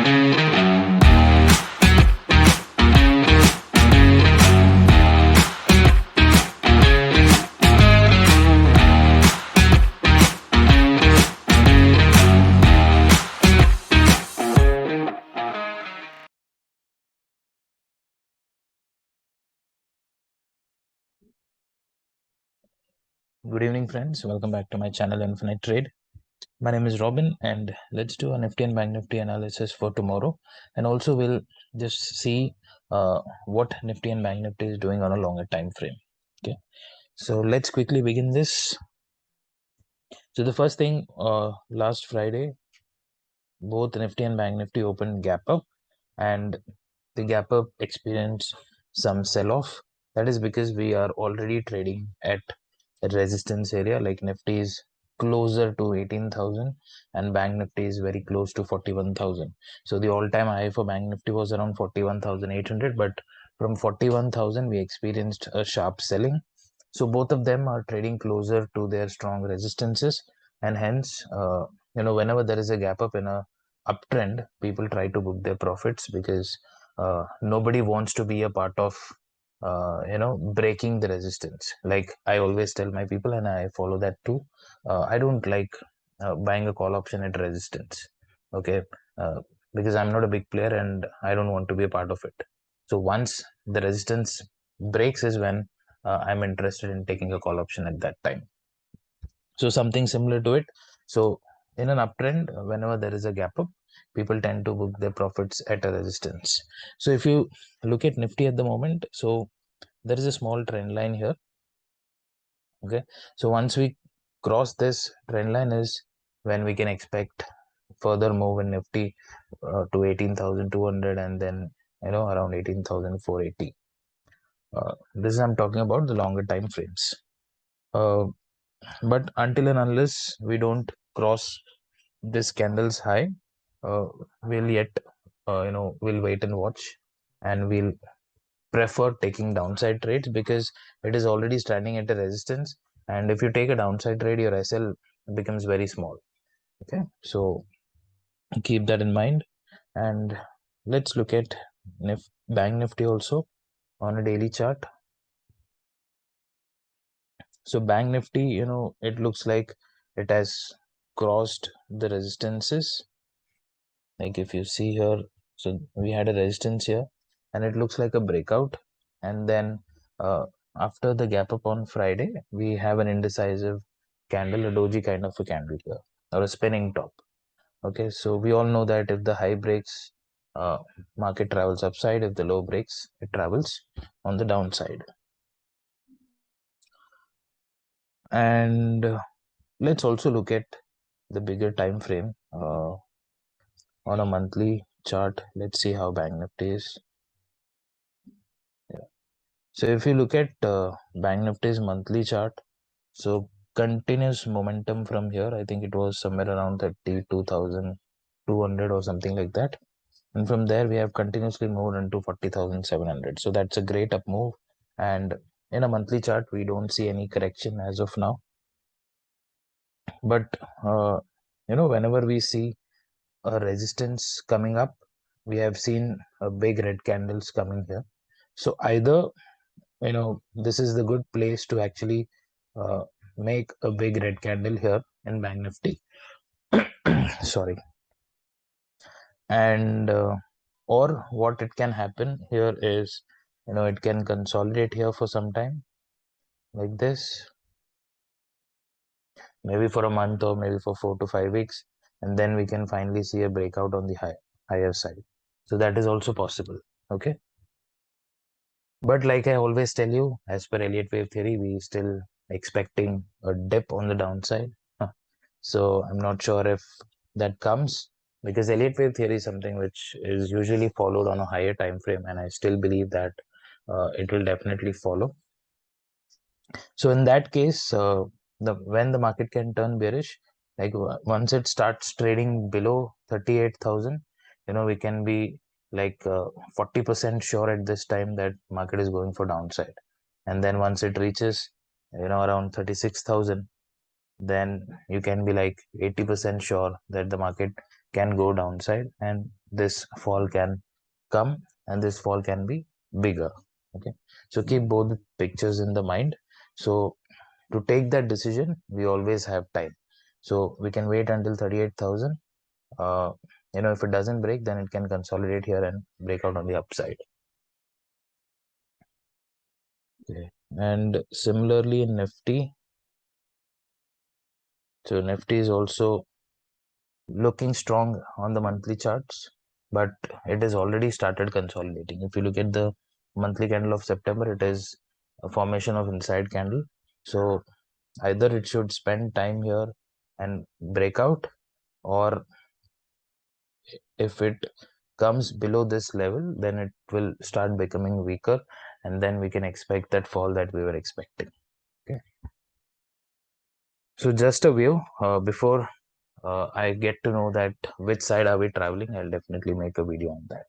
Good evening, friends. Welcome back to my channel Infinite Trade. My name is Robin, and let's do a Nifty and Bank Nifty analysis for tomorrow. And also, we'll just see what Nifty and Bank Nifty is doing on a longer time frame. Okay, so let's quickly begin this. So the first thing, last Friday, both Nifty and Bank Nifty opened gap up, and the gap up experienced some sell-off. That is because we are already trading at a resistance area, like Nifty is closer to 18,000 and Bank Nifty is very close to 41,000. So the all-time high for Bank Nifty was around 41,800, but from 41,000 we experienced a sharp selling. So both of them are trading closer to their strong resistances, and hence whenever there is a gap up in a uptrend, people try to book their profits because nobody wants to be a part of breaking the resistance. Like I always tell my people, and I follow that too. I don't like buying a call option at resistance. Okay, uh, because I'm not a big player and I don't want to be a part of it. So once the resistance breaks is when I'm interested in taking a call option at that time. So something similar to it. So in an uptrend, whenever there is a gap up, people tend to book their profits at a resistance. So if you look at Nifty at the moment, so there is a small trend line here. Okay, so once we cross this trend line is when we can expect further move in Nifty to 18,200 and then around 18,480. This is I'm talking about the longer time frames. But until and unless we don't cross this candle's high, we'll yet we'll wait and watch, and we'll prefer taking downside trades because it is already standing at a resistance, and if you take a downside trade, your SL becomes very small. Okay, so keep that in mind. And let's look at Bank Nifty also on a daily chart. So Bank Nifty, it looks like it has crossed the resistances. Like if you see here, so we had a resistance here and it looks like a breakout. And then after the gap up on Friday, we have an indecisive candle, a doji kind of a candle here, or a spinning top. Okay, so we all know that if the high breaks, market travels upside. If the low breaks, it travels on the downside. And let's also look at the bigger time frame on a monthly chart. Let's see how Bank Nifty is. Yeah. So if you look at Bank Nifty's monthly chart, so continuous momentum from here. I think it was somewhere around 32,200 or something like that. And from there, we have continuously moved into 40,700. So that's a great up move. And in a monthly chart, we don't see any correction as of now. But, whenever we see a resistance coming up, we have seen a big red candles coming here. So either, this is the good place to actually make a big red candle here in Bank Nifty. Sorry. And or what it can happen here is, it can consolidate here for some time like this, maybe for a month or maybe for 4 to 5 weeks, and then we can finally see a breakout on the higher side. So that is also possible. Okay, but like I always tell you, as per Elliott wave theory, we still expecting a dip on the downside. So I'm not sure if that comes, because Elliott wave theory is something which is usually followed on a higher time frame, and I still believe that it will definitely follow. So in that case, when the market can turn bearish, like once it starts trading below 38,000, we can be like 40% sure at this time that market is going for downside. And then once it reaches, around 36,000, then you can be like 80% sure that the market can go downside, and this fall can come, and this fall can be bigger. Okay, so keep both the pictures in the mind. So to take that decision, we always have time. So we can wait until 38,000. If it doesn't break, then it can consolidate here and break out on the upside. Okay. And similarly in Nifty, so Nifty is also looking strong on the monthly charts, but it has already started consolidating. If you look at the monthly candle of September, it is a formation of inside candle. So either it should spend time here and break out, or if it comes below this level, then it will start becoming weaker, and then we can expect that fall that we were expecting. Okay, so just a view before I get to know that which side are we traveling, I'll definitely make a video on that.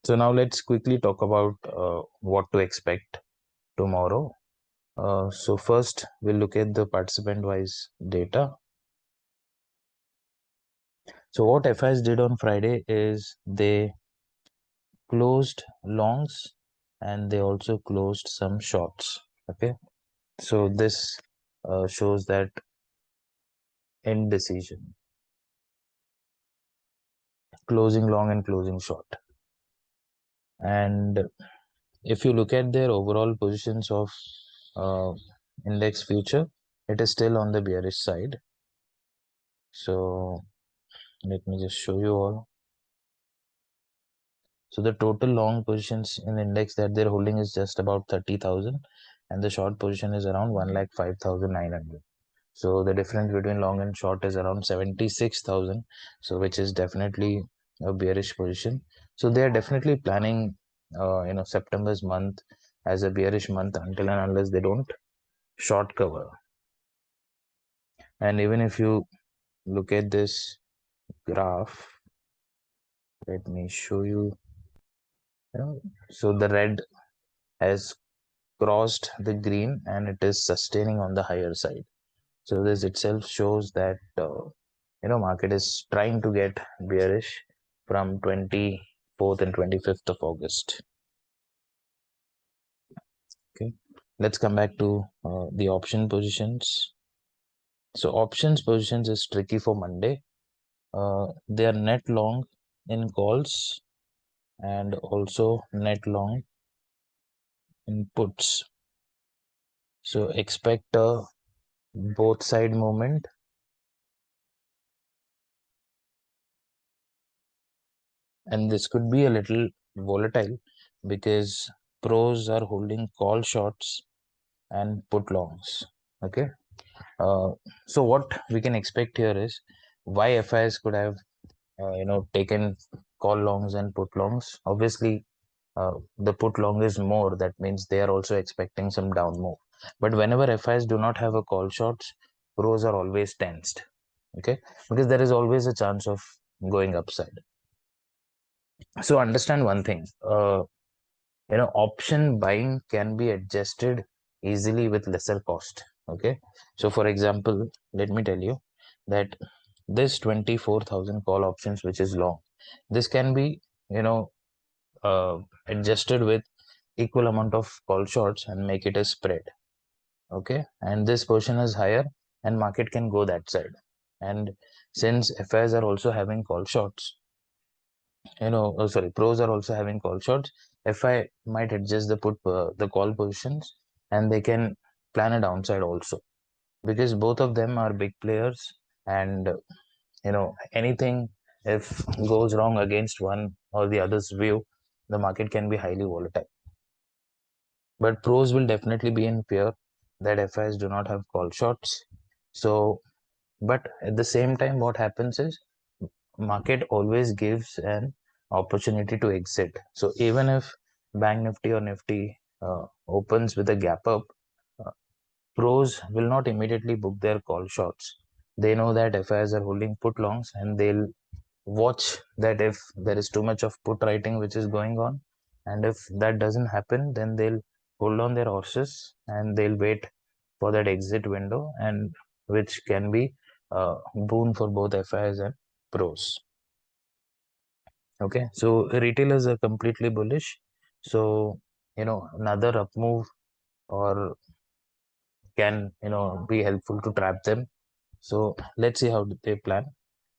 So now let's quickly talk about what to expect tomorrow. So first we'll look at the participant wise data. So what FIs did on Friday is they closed longs and they also closed some shorts. Okay, so this shows that indecision, closing long and closing short. And if you look at their overall positions of uh, index future, it is still on the bearish side. So let me just show you all. So the total long positions in the index that they're holding is just about 30,000, and the short position is around 1,05,900. So the difference between long and short is around 76,000. So which is definitely a bearish position. So they are definitely planning, September's month as a bearish month until and unless they don't short cover. And even if you look at this graph, let me show you. So the red has crossed the green and it is sustaining on the higher side. So this itself shows that market is trying to get bearish from 24th and 25th of August. Okay, let's come back to the option positions. So options positions is tricky for Monday. They are net long in calls and also net long in puts. So expect a both side movement, and this could be a little volatile because pros are holding call shorts and put longs. Okay, so what we can expect here is why FIs could have taken call longs and put longs. Obviously the put long is more, that means they are also expecting some down move. But whenever FIs do not have a call shorts, pros are always tensed. Okay, because there is always a chance of going upside. So understand one thing, option buying can be adjusted easily with lesser cost. Okay, so for example, let me tell you that this 24,000 call options which is long, this can be adjusted with equal amount of call shorts and make it a spread. Okay, and this portion is higher and market can go that side. And since FIs are also having call shorts, pros are also having call shorts, FI might adjust the call positions, and they can plan a downside also, because both of them are big players. And anything if goes wrong against one or the other's view, the market can be highly volatile. But pros will definitely be in fear that FIs do not have call shorts. So but at the same time, what happens is market always gives an opportunity to exit. So even if Bank Nifty or Nifty opens with a gap up, uh, pros will not immediately book their call shorts. They know that FIs are holding put longs, and they'll watch that if there is too much of put writing which is going on, and if that doesn't happen, then they'll hold on their horses and they'll wait for that exit window, and which can be boon for both FIs and pros. Okay, so retailers are completely bullish. So, another up move or can, be helpful to trap them. So let's see how they plan.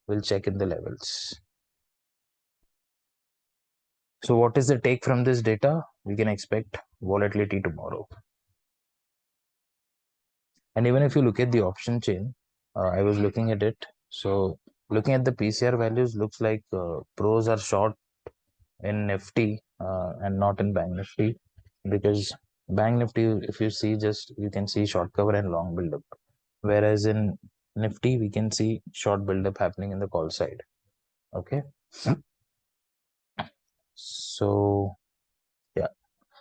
We'll check in the levels. So what is the take from this data? We can expect volatility tomorrow. And even if you look at the option chain, I was looking at it. So looking at the PCR values, looks like pros are short in Nifty and not in Bank Nifty, because Bank Nifty, if you see, just you can see short cover and long buildup, whereas in Nifty we can see short buildup happening in the call side. Okay, so yeah,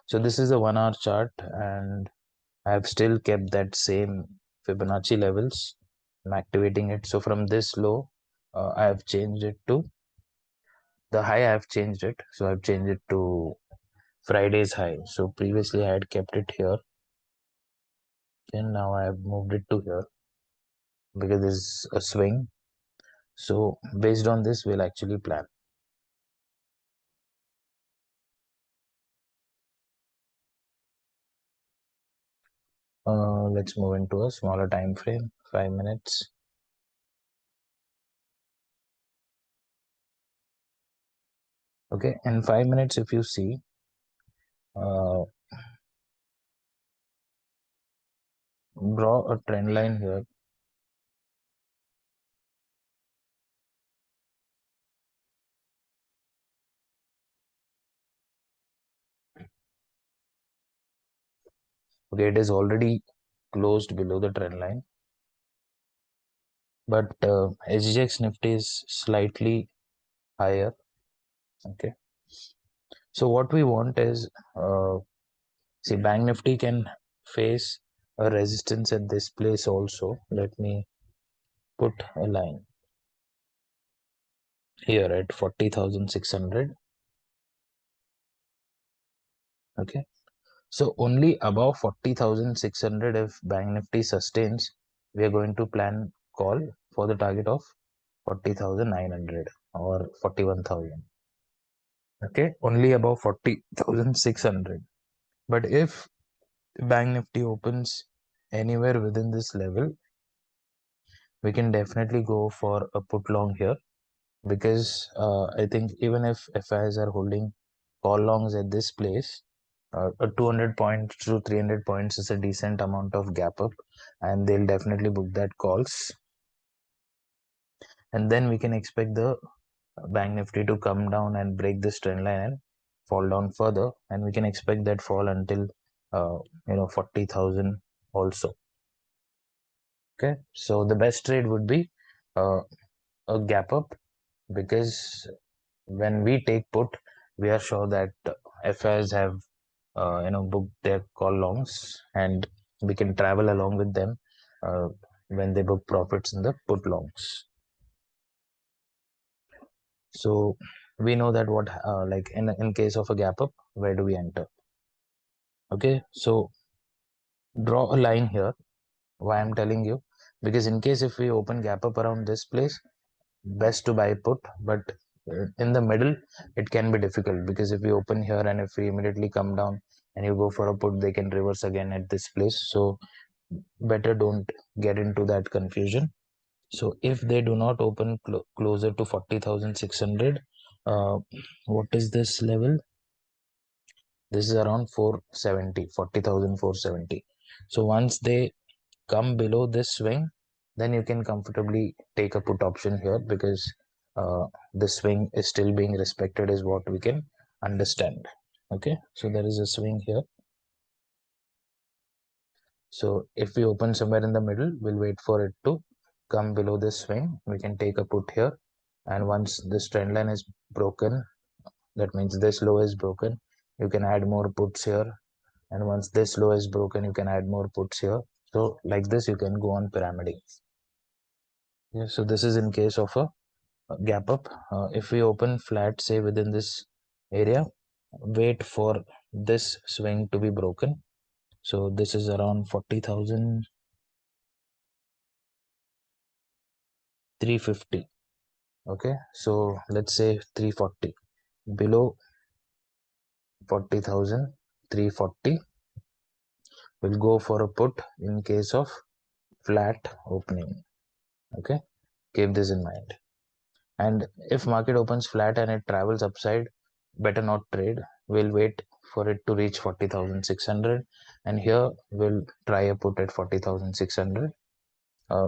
so this is a 1 hour chart, and I have still kept that same Fibonacci levels. I'm activating it. So from this low, I have changed it to the high. I have changed it. So I've changed it to Friday's high. So previously I had kept it here, and now I have moved it to here because there's a swing. So based on this, we'll actually plan. Let's move into a smaller time frame, 5 minutes. Okay, in 5 minutes, if you see, draw a trend line here. Okay, it is already closed below the trend line, but SGX Nifty is slightly higher. Okay, so what we want is, see, Bank Nifty can face a resistance at this place also. Let me put a line here at 40,600. Okay, so only above 40,600, if Bank Nifty sustains, we are going to plan call for the target of 40,900 or 41,000. Okay, only above 40,600. But if Bank Nifty opens anywhere within this level, we can definitely go for a put long here, because I think even if FIs are holding call longs at this place, a 200 points to 300 points is a decent amount of gap up, and they'll definitely book that calls. And then we can expect the Bank Nifty to come down and break this trend line and fall down further, and we can expect that fall until 40,000 also. Okay, so the best trade would be a gap up, because when we take put, we are sure that FIs have booked their call longs, and we can travel along with them when they book profits in the put longs. So we know that what like in case of a gap up, where do we enter? Okay, so draw a line here. Why I'm telling you, because in case if we open gap up around this place, best to buy put, but in the middle it can be difficult, because if we open here and if we immediately come down and you go for a put, they can reverse again at this place. So better don't get into that confusion. So if they do not open closer to 40,600, what is this level? This is around 470, 40,470. So once they come below this swing, then you can comfortably take a put option here, because the swing is still being respected, is what we can understand. Okay, so there is a swing here. So if we open somewhere in the middle, we'll wait for it to come below this swing. We can take a put here, and once this trend line is broken, that means this low is broken, you can add more puts here, and once this low is broken, you can add more puts here. So like this, you can go on pyramiding. Yeah, so this is in case of a gap up. If we open flat, say within this area, wait for this swing to be broken. So this is around 40,000. 350. Okay, so let's say 340. Below 40,000, 340 will go for a put in case of flat opening. Okay, keep this in mind. And if market opens flat and it travels upside, better not trade. We'll wait for it to reach 40,600, and here we'll try a put at 40,600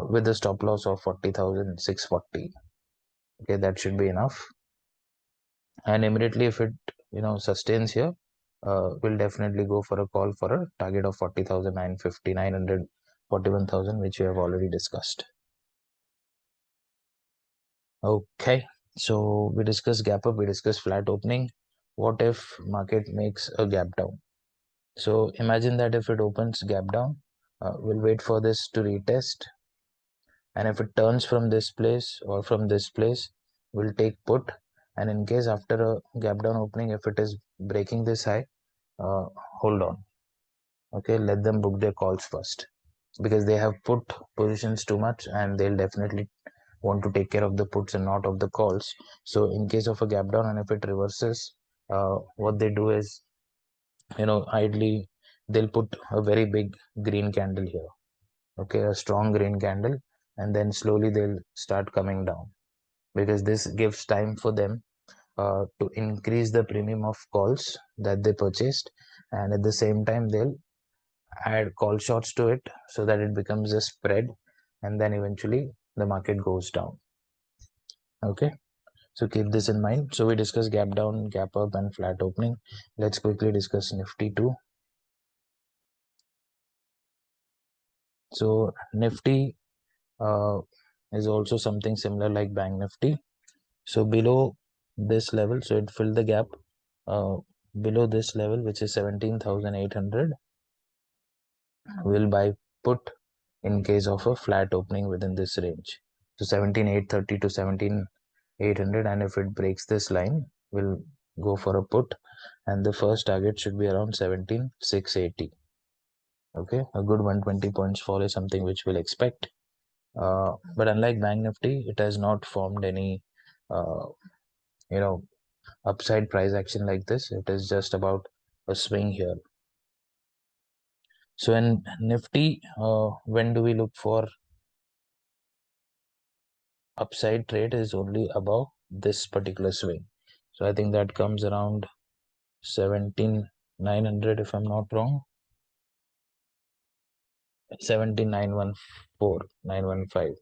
with a stop loss of 40,640. Okay, that should be enough. And immediately if it sustains here, we'll definitely go for a call for a target of 40,950, 900, 41,000, which we have already discussed. Okay, so we discussed gap up, we discussed flat opening. What if market makes a gap down? So imagine that if it opens gap down, we'll wait for this to retest, and if it turns from this place or from this place, we'll take put. And in case after a gap down opening, if it is breaking this high, hold on. Okay, let them book their calls first, because they have put positions too much and they'll definitely want to take care of the puts and not of the calls. So in case of a gap down and if it reverses, what they do is, ideally they'll put a very big green candle here. Okay, a strong green candle, and then slowly they'll start coming down, because this gives time for them to increase the premium of calls that they purchased, and at the same time they'll add call shots to it so that it becomes a spread, and then eventually the market goes down. Okay, so keep this in mind. So we discussed gap down, gap up, and flat opening. Let's quickly discuss Nifty too. So Nifty is also something similar like Bank Nifty. So below this level, so it filled the gap below this level, which is 17,800. We'll buy put in case of a flat opening within this range. So 17,830 to 17,800, and if it breaks this line, we'll go for a put, and the first target should be around 17,680. Okay, a good 120 points fall is something which we'll expect. But unlike Bank Nifty, it has not formed any upside price action like this. It is just about a swing here. So in Nifty, when do we look for upside trade? Is only above this particular swing. So I think that comes around 17,900 if I'm not wrong. 17,914,915.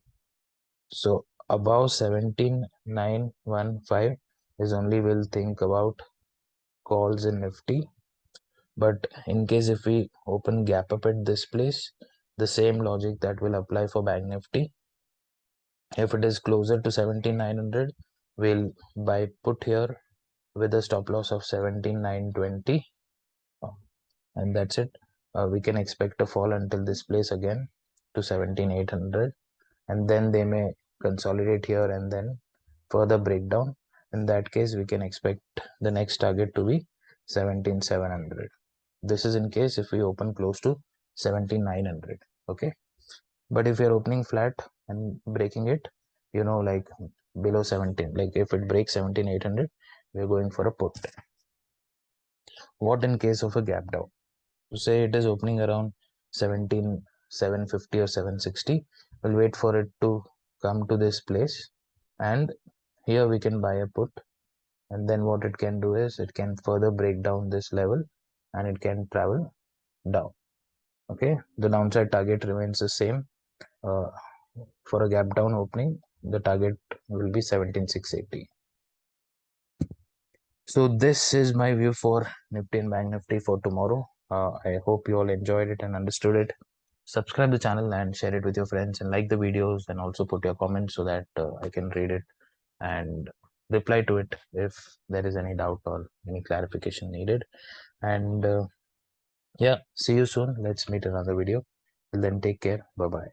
So above 17,915 is only we'll think about calls in Nifty. But in case if we open gap up at this place, the same logic that will apply for Bank Nifty. If it is closer to 17,900, we'll buy put here with a stop loss of 17,920, and that's it. We can expect a fall until this place again to 17,800, and then they may consolidate here and then further breakdown. In that case, we can expect the next target to be 17,700. This is in case if we open close to 17,900. Okay, but if you're opening flat and breaking it, like below 17, like if it breaks 17,800, we're going for a put. What in case of a gap down? So say it is opening around 17,750 or 760, we'll wait for it to come to this place, and here we can buy a put, and then what it can do is it can further break down this level and it can travel down. Okay, the downside target remains the same. For a gap down opening, the target will be 17,680. So this is my view for Nifty and Bank Nifty for tomorrow. I hope you all enjoyed it and understood it. Subscribe the channel and share it with your friends, and like the videos, and also put your comments so that I can read it and reply to it if there is any doubt or any clarification needed. And yeah, see you soon. Let's meet another video. Till then, take care. Bye bye.